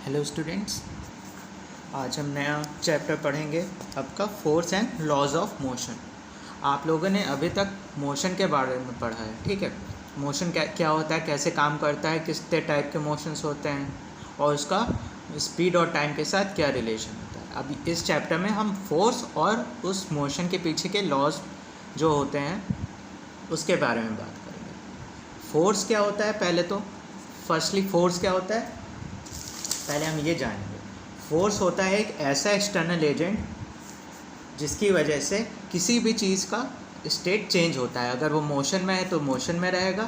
Hello students, आज हम नया चैप्टर पढ़ेंगे आपका force and laws of motion. आप लोगों ने अभी तक मोशन के बारे में पढ़ा है, ठीक है। मोशन क्या होता है, कैसे काम करता है, कितने टाइप के मोशंस होते हैं और उसका स्पीड और टाइम के साथ क्या रिलेशन होता है। अभी इस चैप्टर में हम फोर्स और उस मोशन के पीछे के लॉज जो होते हैं उसके बारे में बात करेंगे। फोर्स क्या होता है, पहले तो फर्स्टली फोर्स क्या होता है पहले हम ये जानेंगे। फोर्स होता है एक ऐसा एक्सटर्नल एजेंट जिसकी वजह से किसी भी चीज़ का स्टेट चेंज होता है। अगर वो मोशन में है तो मोशन में रहेगा,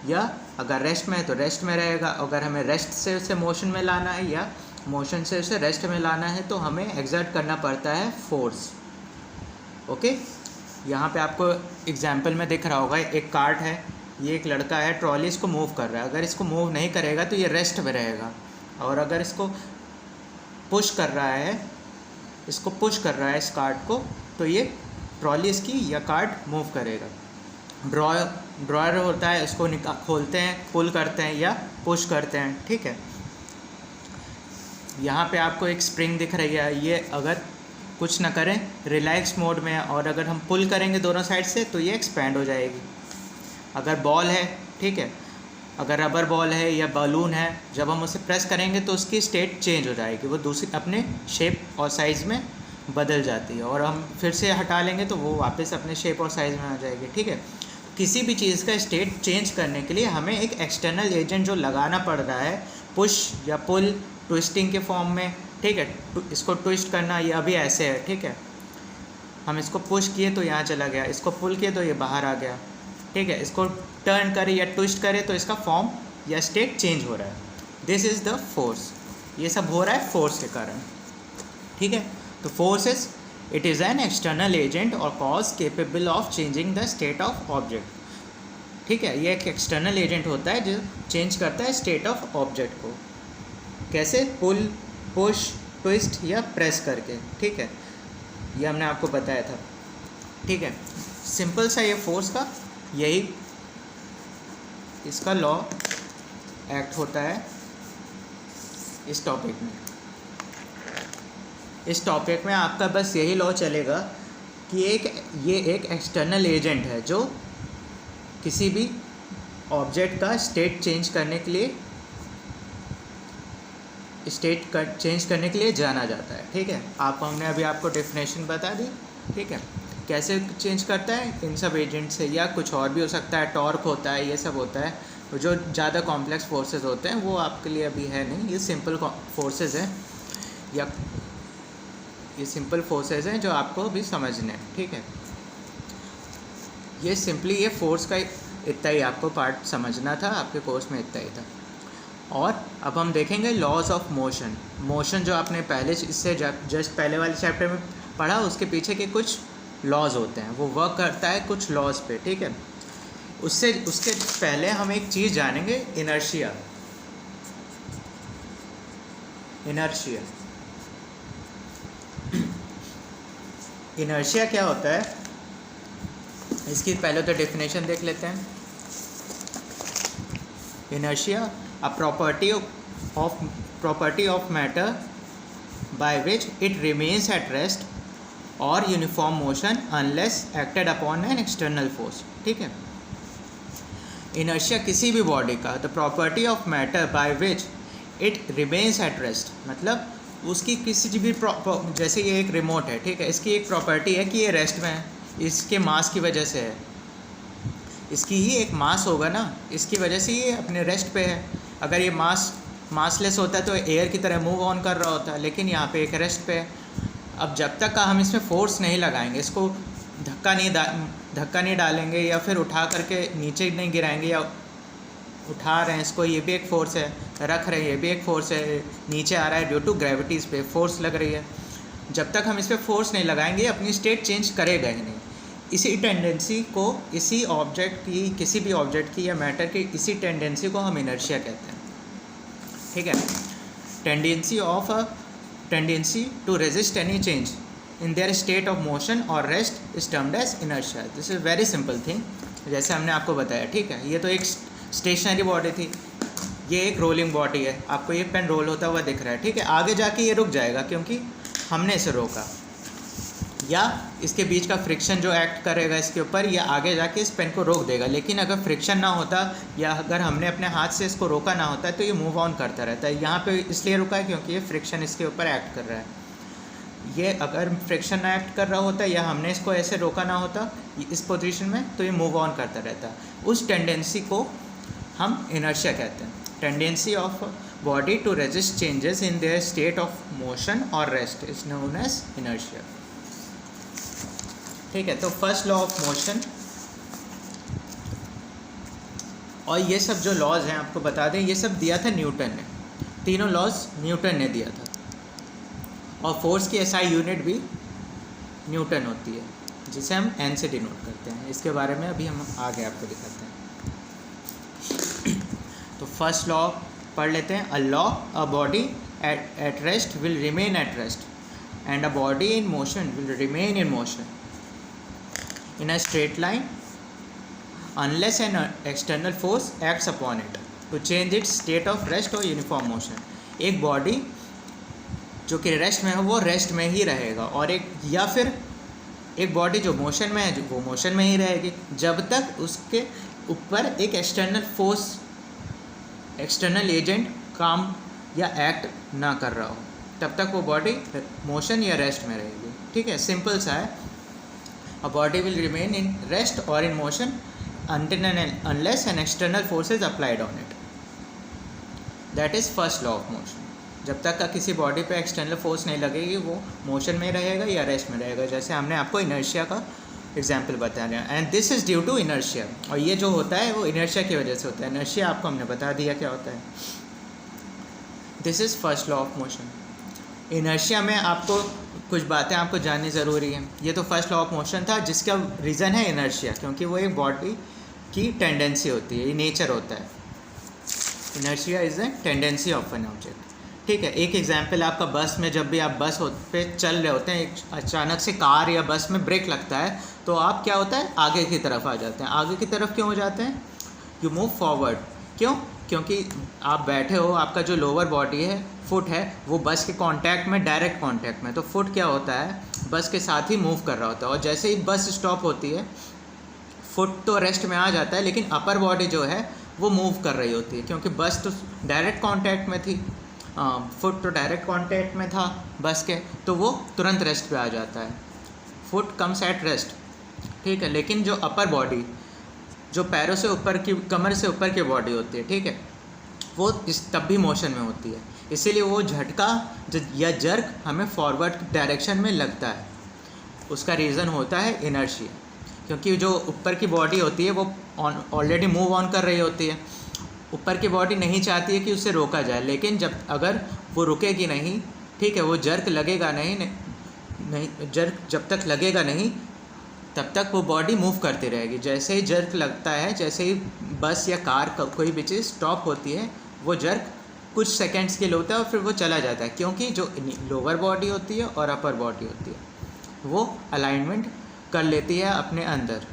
या अगर रेस्ट में है तो रेस्ट में रहेगा। अगर हमें रेस्ट से उसे मोशन में लाना है या मोशन से उसे रेस्ट में लाना है तो हमें एक्सर्ट करना पड़ता है फोर्स। ओके, यहाँ पे आपको एग्जाम्पल में दिख रहा होगा, एक कार्ट है, ये एक लड़का है, ट्रॉली इसको मूव कर रहा है। अगर इसको मूव नहीं करेगा तो ये रेस्ट में रहेगा, और अगर इसको पुश कर रहा है, इस कार्ट को, तो ये ट्रॉली इसकी या कार्ट मूव करेगा। ड्रॉयर होता है, इसको खोलते हैं, पुल करते हैं या पुश करते हैं, ठीक है। यहाँ पे आपको एक स्प्रिंग दिख रही है, ये अगर कुछ ना करें रिलैक्स मोड में है, और अगर हम पुल करेंगे दोनों साइड से तो ये एक्सपैंड हो जाएगी। अगर बॉल है, ठीक है, अगर रबर बॉल है या बलून है, जब हम उसे प्रेस करेंगे तो उसकी स्टेट चेंज हो जाएगी, वो दूसरी अपने शेप और साइज़ में बदल जाती है, और हम फिर से हटा लेंगे तो वो वापस अपने शेप और साइज़ में आ जाएगी, ठीक है। किसी भी चीज़ का स्टेट चेंज करने के लिए हमें एक एक्सटर्नल एजेंट जो लगाना पड़ रहा है, पुश या पुल, ट्विस्टिंग के फॉर्म में, ठीक है। इसको ट्विस्ट करना, ये अभी ऐसे है, ठीक है, हम इसको पुश किए तो यहाँ चला गया, इसको पुल किए तो ये बाहर आ गया, ठीक है। इसको टर्न करे या ट्विस्ट करे तो इसका फॉर्म या स्टेट चेंज हो रहा है। This is the force. ये सब हो रहा है फोर्स के कारण, ठीक है। तो force it is an external agent और cause capable of changing the state of object, ठीक है। ये एक एक्सटर्नल एजेंट होता है जो चेंज करता है स्टेट ऑफ ऑब्जेक्ट को। कैसे? पुल, पुश, ट्विस्ट या प्रेस करके, ठीक है। ये हमने आपको बताया था, ठीक है। सिंपल सा ये फोर्स का यही इसका लॉ एक्ट होता है इस टॉपिक में। इस टॉपिक में आपका बस यही लॉ चलेगा कि ये एक एक्सटर्नल एजेंट है जो किसी भी ऑब्जेक्ट का स्टेट चेंज करने के लिए जाना जाता है, ठीक है। हमने अभी आपको डेफिनेशन बता दी, ठीक है, कैसे चेंज करता है इन सब एजेंट से, या कुछ और भी हो सकता है, टॉर्क होता है, ये सब होता है। जो ज़्यादा कॉम्प्लेक्स फोर्सेस होते हैं वो आपके लिए अभी है नहीं, ये सिंपल फोर्सेस हैं, या ये सिंपल फोर्सेस हैं जो आपको अभी समझने हैं, ठीक है। ये सिंपली ये फोर्स का इतना ही आपको पार्ट समझना था, आपके कोर्स में इतना ही था। और अब हम देखेंगे लॉज ऑफ मोशन। मोशन जो आपने पहले इससे जस्ट पहले वाले चैप्टर में पढ़ा, उसके पीछे के कुछ लॉज होते हैं, वो वर्क करता है कुछ लॉज पे, ठीक है। उसके पहले हम एक चीज़ जानेंगे, इनर्शिया। इनर्शिया क्या होता है, इसकी पहले तो डेफिनेशन देख लेते हैं। Inertia a property of matter by which it remains at rest or uniform motion unless acted upon an external force, ठीक है। इनर्शिया किसी भी बॉडी का, the property of matter by which it remains at rest, मतलब उसकी किसी भी जैसे ये एक रिमोट है, ठीक है, इसकी एक प्रॉपर्टी है कि ये रेस्ट में है, इसके मास की वजह से है, इसकी ही एक मास होगा ना, इसकी वजह से ये अपने रेस्ट पे है। अगर ये मासलेस होता है तो एयर की तरह मूव ऑन कर रहा होता है, लेकिन यहाँ पे एक रेस्ट पे है। अब जब तक का हम इसमें फोर्स नहीं लगाएंगे, इसको धक्का नहीं डालेंगे या फिर उठा करके नीचे नहीं गिराएंगे, या उठा रहे हैं इसको, ये भी एक फ़ोर्स है, रख रहे हैं, ये भी एक फ़ोर्स है, नीचे आ रहा है ड्यू टू ग्रेविटीज़ पे फोर्स लग रही है। जब तक हम इस पर फोर्स नहीं लगाएंगे अपनी स्टेट चेंज करेगा ही नहीं। इसी टेंडेंसी को, इसी ऑब्जेक्ट की, किसी भी ऑब्जेक्ट की या मैटर की इसी टेंडेंसी को हम इनर्शिया कहते हैं, ठीक है। Tendency to resist any change in their state of motion or rest is termed as inertia. This is very simple thing, जैसे हमने आपको बताया, ठीक है। ये तो एक स्टेशनरी बॉडी थी, ये एक रोलिंग बॉडी है, आपको ये पेन रोल होता हुआ दिख रहा है, ठीक है। आगे जाके ये रुक जाएगा क्योंकि हमने इसे रोका, या इसके बीच का फ्रिक्शन जो एक्ट करेगा इसके ऊपर, या आगे जाके इस पेन को रोक देगा। लेकिन अगर फ्रिक्शन ना होता या अगर हमने अपने हाथ से इसको रोका ना होता तो ये मूव ऑन करता रहता है। यहाँ पे इसलिए रुका है क्योंकि ये फ्रिक्शन इसके ऊपर एक्ट कर रहा है। ये अगर फ्रिक्शन ना एक्ट कर रहा होता या हमने इसको ऐसे रोका ना होता इस पोजीशन में, तो ये मूव ऑन करता रहता। उस टेंडेंसी को हम इनर्शिया कहते हैं। Tendency of body to resist changes in their state of motion or rest is known as inertia, ठीक है। तो फर्स्ट लॉ ऑफ मोशन, और ये सब जो लॉज हैं आपको बता दें, ये सब दिया था न्यूटन ने, तीनों लॉज न्यूटन ने दिया था। और फोर्स की एसआई यूनिट भी न्यूटन होती है, जिसे हम एन से डिनोट करते हैं। इसके बारे में अभी हम आगे आपको दिखाते हैं। तो फर्स्ट लॉ पढ़ लेते हैं। A law, a body at rest will remain at rest and a body in motion will remain in motion in a straight line unless an external force acts upon it to change its state of rest or uniform motion। एक body जो कि rest में है वो rest में ही रहेगा, और या फिर एक बॉडी जो मोशन में है वो मोशन में ही रहेगी जब तक उसके ऊपर एक एक्सटर्नल फोर्स, एक्सटर्नल एजेंट काम या एक्ट ना कर रहा हो, तब तक वो बॉडी मोशन या रेस्ट में रहेगी, ठीक है। सिंपल सा है। A body will remain in rest or in motion until and unless an external force is applied on it. That is first law of motion। जब तक का किसी बॉडी पे एक्सटर्नल फोर्स नहीं लगेगी वो मोशन में रहेगा या रेस्ट में रहेगा, जैसे हमने आपको इनर्शिया का एग्जाम्पल बताया। And this is due to inertia, और ये जो होता है वो इनर्शिया की वजह से होता है। इनर्शिया आपको हमने बता दिया क्या होता है। This is first law of motion. Inertia में आपको कुछ बातें आपको जाननी ज़रूरी है। ये तो फर्स्ट लॉ ऑफ मोशन था, जिसका रीज़न है इनर्शिया, क्योंकि वो एक बॉडी की टेंडेंसी होती है, ये नेचर होता है। Inertia is the tendency of an object, ठीक है। एक एग्जांपल आपका बस में, जब भी आप बस पे चल रहे होते हैं, अचानक से कार या बस में ब्रेक लगता है तो आप क्या होता है, आगे की तरफ आ जाते हैं। आगे की तरफ क्यों हो जाते हैं? You move forward. क्यों? क्योंकि आप बैठे हो, आपका जो लोअर बॉडी है, फुट है, वो बस के कांटेक्ट में, डायरेक्ट कांटेक्ट में, तो फुट क्या होता है, बस के साथ ही मूव कर रहा होता है। और जैसे ही बस स्टॉप होती है, फुट तो रेस्ट में आ जाता है, लेकिन अपर बॉडी जो है वो मूव कर रही होती है, क्योंकि बस तो डायरेक्ट कांटेक्ट में थी, फुट तो डायरेक्ट कांटेक्ट में था बस के, तो वो तुरंत रेस्ट पे आ जाता है। फुट कम्स एट रेस्ट, ठीक है। लेकिन जो अपर बॉडी, जो पैरों से ऊपर की, कमर से ऊपर की बॉडी होती है, ठीक है, वो तब भी मोशन में होती है। इसीलिए वो झटका या जर्क हमें फॉरवर्ड डायरेक्शन में लगता है। उसका रीज़न होता है इनर्शिया, क्योंकि जो ऊपर की बॉडी होती है वो ऑलरेडी मूव ऑन कर रही होती है। ऊपर की बॉडी नहीं चाहती है कि उसे रोका जाए, लेकिन अगर वो रुकेगी नहीं, ठीक है, वो जर्क लगेगा नहीं, जर्क जब तक लगेगा नहीं तब तक वो बॉडी मूव करती रहेगी। जैसे ही जर्क लगता है, जैसे ही बस या कार कोई भी चीज़ स्टॉप होती है, वो जर्क कुछ सेकंड्स के लिए होता है और फिर वो चला जाता है, क्योंकि जो लोअर बॉडी होती है और अपर बॉडी होती है वो अलाइनमेंट कर लेती है अपने अंदर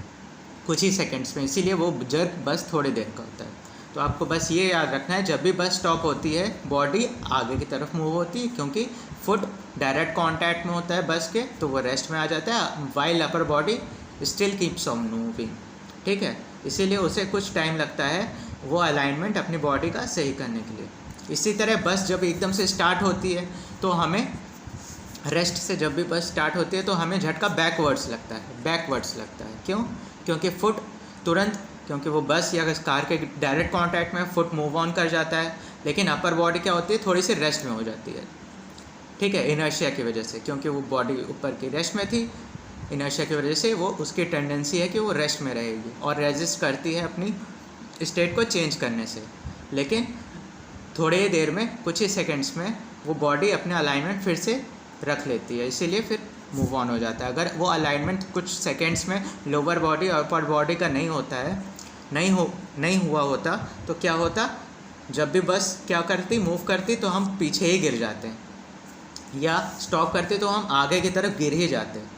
कुछ ही सेकंड्स में। इसीलिए वो जर्क बस थोड़ी देर का होता है। तो आपको बस ये याद रखना है, जब भी बस स्टॉप होती है बॉडी आगे की तरफ मूव होती है, क्योंकि फुट डायरेक्ट कांटेक्ट में होता है बस के, तो वो रेस्ट में आ जाता है, while upper body still keeps on moving, ठीक है। इसीलिए उसे कुछ टाइम लगता है वो अलाइनमेंट अपनी बॉडी का सही करने के लिए। इसी तरह बस जब एकदम से स्टार्ट होती है तो हमें रेस्ट से, जब भी बस स्टार्ट होती है तो हमें झटका बैकवर्ड्स लगता है। क्यों? क्योंकि फुट तुरंत, क्योंकि वो बस या कार के डायरेक्ट कांटेक्ट में फुट मूव ऑन कर जाता है, लेकिन अपर बॉडी क्या होती है, थोड़ी सी रेस्ट में हो जाती है, ठीक है, इनर्शिया की वजह से। क्योंकि वो बॉडी ऊपर की रेस्ट में थी, इनर्शिया की वजह से वो, उसकी टेंडेंसी है कि वो रेस्ट में रहेगी और रेजिस्ट करती है अपनी स्टेट को चेंज करने से। लेकिन थोड़ी ही देर में, कुछ ही सेकंड्स में वो बॉडी अपने अलाइनमेंट फिर से रख लेती है, इसीलिए फिर मूव ऑन हो जाता है। अगर वो अलाइनमेंट कुछ सेकंड्स में लोअर बॉडी और अपर बॉडी का नहीं होता है, नहीं हुआ होता, तो क्या होता, जब भी बस क्या करती, मूव करती, तो हम पीछे ही गिर जाते हैं, या स्टॉप करते तो हम आगे की तरफ गिर ही जाते हैं,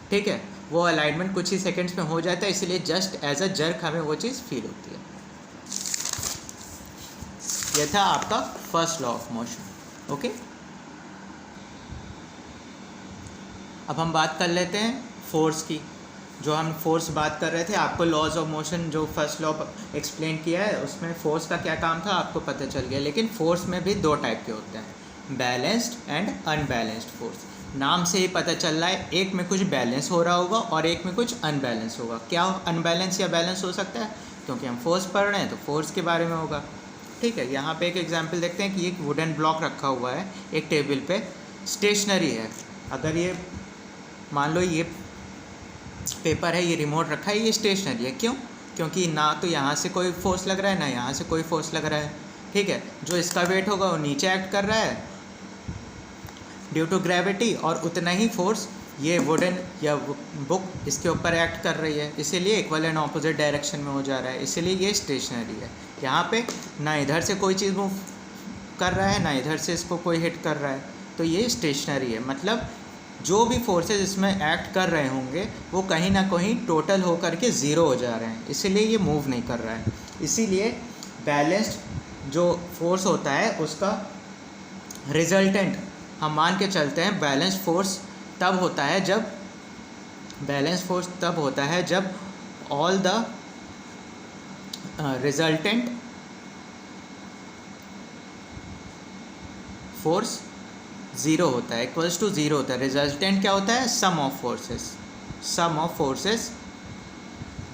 ठीक है। वो अलाइनमेंट कुछ ही सेकंड्स में हो जाता है, इसलिए जस्ट एज अ जर्क हमें वो चीज़ फील होती है। ये था आपका first law of motion. Okay, अब हम बात कर लेते हैं फोर्स की। जो हम फोर्स बात कर रहे थे, आपको लॉज ऑफ मोशन जो फर्स्ट लॉ एक्सप्लेन किया है उसमें फोर्स का क्या काम था आपको पता चल गया। लेकिन फोर्स में भी दो टाइप के होते हैं, बैलेंस्ड एंड अनबैलेंस्ड फोर्स। नाम से ही पता चल रहा है, एक में कुछ बैलेंस हो रहा होगा और एक में कुछ अनबैलेंस होगा। क्या अनबैलेंस या बैलेंस हो सकता है? क्योंकि हम फोर्स पढ़ रहे हैं तो फोर्स के बारे में होगा। ठीक है, यहाँ पे एक एग्जांपल देखते हैं कि एक वुडन ब्लॉक रखा हुआ है एक टेबल पे, स्टेशनरी है। अगर ये मान लो ये पेपर है, ये रिमोट रखा है, ये स्टेशनरी है। क्यों? क्योंकि ना तो यहाँ से कोई फोर्स लग रहा है ना यहाँ से कोई फोर्स लग रहा है। ठीक है, जो इसका वेट होगा वो नीचे एक्ट कर रहा है ड्यू टू ग्रेविटी, और उतना ही फोर्स ये वुडन या बुक इसके ऊपर एक्ट कर रही है, इसीलिए इक्वल एंड ऑपोजिट डायरेक्शन में हो जा रहा है, इसीलिए ये स्टेशनरी है। यहाँ पे ना इधर से कोई चीज़ मूव कर रहा है ना इधर से इसको कोई हिट कर रहा है, तो ये स्टेशनरी है। मतलब जो भी फोर्सेस इसमें एक्ट कर रहे होंगे वो कहीं ना कहीं टोटल होकर के ज़ीरो हो जा रहे हैं, इसीलिए ये मूव नहीं कर रहा है। इसीलिए बैलेंस्ड जो फोर्स होता है उसका रिजल्टेंट हम मान के चलते हैं बैलेंस फोर्स तब होता है जब all the resultant force zero होता है, इक्वल्स टू ज़ीरो होता है। रिजल्टेंट क्या होता है? सम ऑफ फोर्सेस।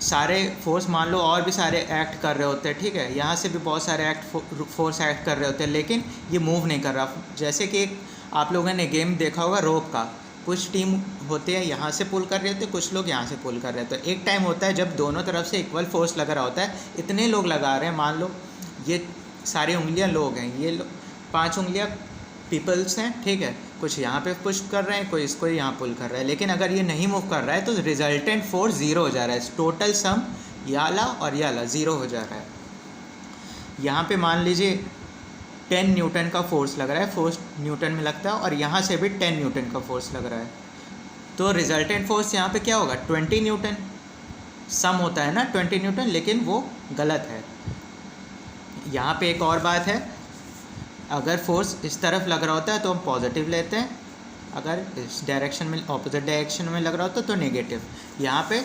सारे फोर्स मान लो और भी सारे एक्ट कर रहे होते हैं, ठीक है, यहाँ से भी बहुत सारे फोर्स एक्ट कर रहे होते हैं, लेकिन ये मूव नहीं कर रहा। जैसे कि आप लोगों ने गेम देखा होगा रोप का, कुछ टीम होती है यहाँ से पुल कर रहे होते हैं, कुछ लोग यहाँ से पुल कर रहे होते हैं। एक टाइम होता है जब दोनों तरफ से इक्वल फोर्स लग रहा होता है, इतने लोग लगा रहे हैं, मान लो ये सारी उंगलियाँ लोग हैं, ये 5 उंगलियाँ पीपल्स हैं, ठीक है, कुछ यहाँ पे पुश कर रहे हैं, कोई इसको यहाँ पुल कर रहा है। लेकिन अगर ये नहीं मूव कर रहा है तो रिजल्टेंट फोर्स ज़ीरो हो जा रहा है, टोटल सम याला और याला ज़ीरो हो जा रहा है। यहाँ पे मान लीजिए 10 न्यूटन का फोर्स लग रहा है, फोर्स न्यूटन में लगता है, और यहाँ से भी 10 न्यूटन का फोर्स लग रहा है, तो रिजल्टेंट फोर्स यहाँ पे क्या होगा? 20 न्यूटन। सम होता है ना 20 न्यूटन, लेकिन वो गलत है। यहाँ पे एक और बात है, अगर फोर्स इस तरफ लग रहा होता है तो हम पॉजिटिव लेते हैं, अगर इस डायरेक्शन में ऑपोजिट डायरेक्शन में लग रहा होता है तो नेगेटिव। यहाँ पे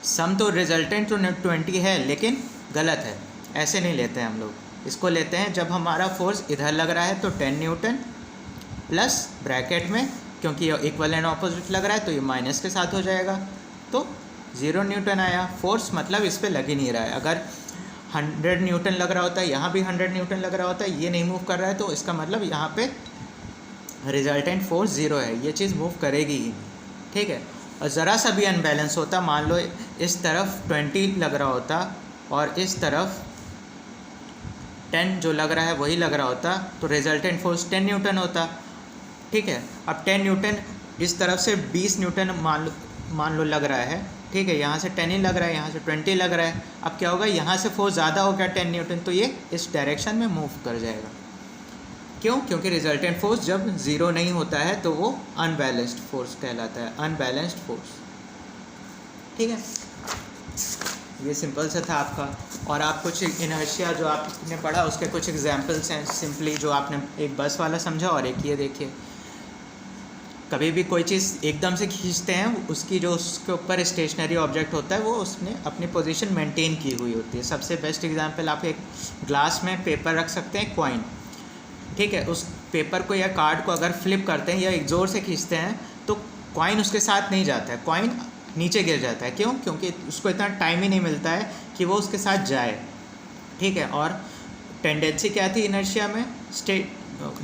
सम तो रिजल्टेंट तो 20 है लेकिन गलत है, ऐसे नहीं लेते हैं हम लोग। इसको लेते हैं जब हमारा फोर्स इधर लग रहा है तो 10 न्यूटन प्लस ब्रैकेट में, क्योंकि ये इक्वल एंड ऑपोजिट लग रहा है तो ये माइनस के साथ हो जाएगा, तो 0 न्यूटन आया फोर्स। मतलब इस पर लग ही नहीं रहा है। अगर 100 न्यूटन लग रहा होता है, यहाँ भी 100 न्यूटन लग रहा होता है, ये नहीं मूव कर रहा है, तो इसका मतलब यहाँ पे रिजल्टेंट फोर्स 0 है, ये चीज़ मूव करेगी ही, ठीक है। और ज़रा सा भी अनबैलेंस होता, मान लो इस तरफ 20 लग रहा होता और इस तरफ 10 जो लग रहा है वही लग रहा होता, तो रिजल्टेंट फोर्स 10 न्यूटन होता, ठीक है। अब 10 न्यूटन इस तरफ से 20 न्यूटन मान लो लग रहा है, ठीक है, यहाँ से 10 ही लग रहा है, यहाँ से 20 लग रहा है। अब क्या होगा? यहाँ से फोर्स ज़्यादा हो गया 10 न्यूटन, तो ये इस डायरेक्शन में मूव कर जाएगा। क्यों? क्योंकि रिजल्टेंट फोर्स जब 0 नहीं होता है तो वो अनबैलेंस्ड फोर्स कहलाता है, अनबैलेंस्ड फोर्स, ठीक है। ये सिंपल सा था आपका। और आप कुछ इनर्शिया जो आपने पढ़ा उसके कुछ एग्जांपल्स हैं सिंपली, जो आपने एक बस वाला समझा और एक ये देखिए, कभी भी कोई चीज़ एकदम से खींचते हैं, उसकी जो उसके ऊपर स्टेशनरी ऑब्जेक्ट होता है वो उसने अपनी पोजीशन मेंटेन की हुई होती है। सबसे बेस्ट एग्जांपल, आप एक ग्लास में पेपर रख सकते हैं, कॉइन, ठीक है, उस पेपर को या कार्ड को अगर फ्लिप करते हैं या एक ज़ोर से खींचते हैं तो कॉइन उसके साथ नहीं जाता है, कॉइन नीचे गिर जाता है। क्यों? क्योंकि उसको इतना टाइम ही नहीं मिलता है कि वो उसके साथ जाए, ठीक है। और टेंडेंसी क्या थी इनर्शिया में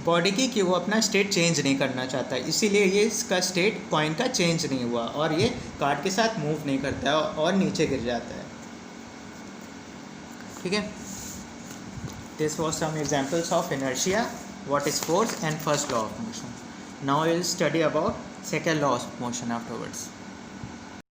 बॉडी की, कि वो अपना स्टेट चेंज नहीं करना चाहता है, इसीलिए ये इसका स्टेट कॉइन का चेंज नहीं हुआ और ये कार्ड के साथ मूव नहीं करता है और नीचे गिर जाता है, ठीक है। This was some examples of inertia, what is force and first law of motion. Now we will study about second law of motion afterwards.